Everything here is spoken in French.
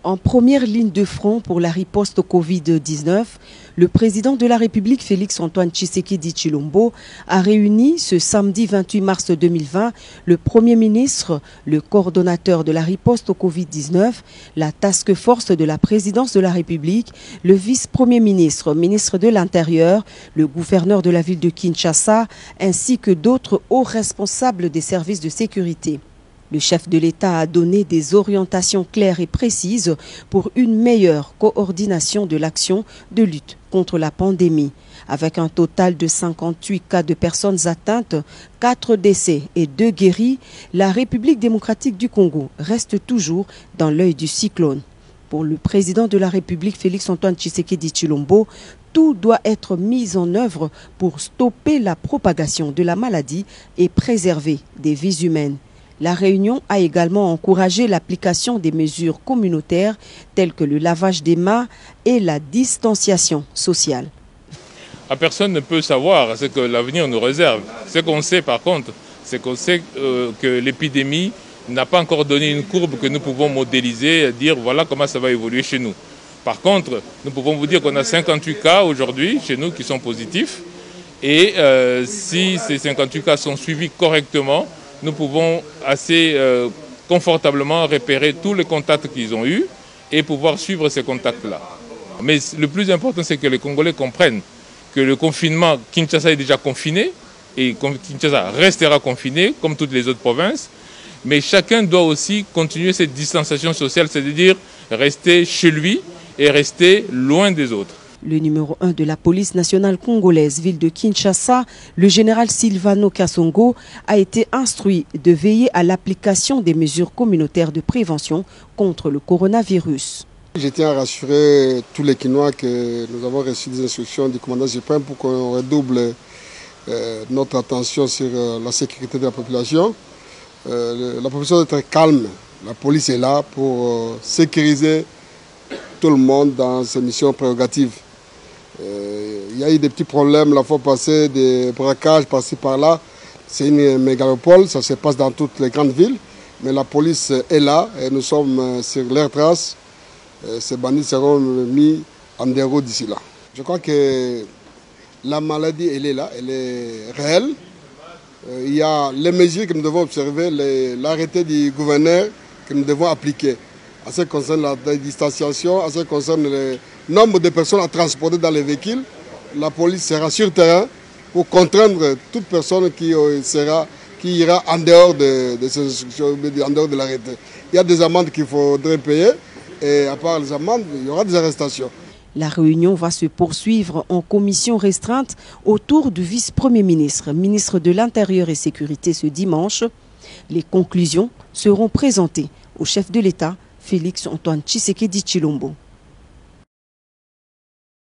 En première ligne de front pour la riposte au Covid-19, le président de la République, Félix-Antoine Tshisekedi Tshilombo, a réuni ce samedi 28 mars 2020 le Premier ministre, le coordonnateur de la riposte au Covid-19, la task force de la présidence de la République, le vice-premier ministre, ministre de l'Intérieur, le gouverneur de la ville de Kinshasa, ainsi que d'autres hauts responsables des services de sécurité. Le chef de l'État a donné des orientations claires et précises pour une meilleure coordination de l'action de lutte contre la pandémie. Avec un total de 58 cas de personnes atteintes, 4 décès et 2 guéris, la République démocratique du Congo reste toujours dans l'œil du cyclone. Pour le président de la République, Félix-Antoine Tshisekedi Tshilombo, tout doit être mis en œuvre pour stopper la propagation de la maladie et préserver des vies humaines. La réunion a également encouragé l'application des mesures communautaires telles que le lavage des mains et la distanciation sociale. Personne ne peut savoir ce que l'avenir nous réserve. Ce qu'on sait par contre, c'est qu'on sait que l'épidémie n'a pas encore donné une courbe que nous pouvons modéliser et dire voilà comment ça va évoluer chez nous. Par contre, nous pouvons vous dire qu'on a 58 cas aujourd'hui chez nous qui sont positifs et si ces 58 cas sont suivis correctement, nous pouvons assez confortablement repérer tous les contacts qu'ils ont eus et pouvoir suivre ces contacts-là. Mais le plus important, c'est que les Congolais comprennent que le confinement, Kinshasa est déjà confiné et Kinshasa restera confiné comme toutes les autres provinces. Mais chacun doit aussi continuer cette distanciation sociale, c'est-à-dire rester chez lui et rester loin des autres. Le numéro 1 de la police nationale congolaise, ville de Kinshasa, le général Silvano Kasongo, a été instruit de veiller à l'application des mesures communautaires de prévention contre le coronavirus. Je tiens à rassurer tous les Kinois que nous avons reçu des instructions du commandant suprême pour qu'on redouble notre attention sur la sécurité de la population. La population est très calme. La police est là pour sécuriser tout le monde dans ses missions prérogatives. Il y a eu des petits problèmes la fois passée, des braquages par-ci par-là. C'est une mégalopole, ça se passe dans toutes les grandes villes. Mais la police est là et nous sommes sur leurs traces. Ces bandits seront mis en déroute d'ici là. Je crois que la maladie, elle est là, elle est réelle. Il y a les mesures que nous devons observer, l'arrêté du gouverneur que nous devons appliquer. En ce qui concerne la distanciation, en ce qui concerne le nombre de personnes à transporter dans les véhicules, la police sera sur terrain pour contraindre toute personne qui ira en dehors de ces instructions, en dehors de l'arrêté. Il y a des amendes qu'il faudrait payer et à part les amendes, il y aura des arrestations. La réunion va se poursuivre en commission restreinte autour du vice-premier ministre, ministre de l'Intérieur et Sécurité ce dimanche. Les conclusions seront présentées au chef de l'État, Félix-Antoine Tshisekedi Tshilombo.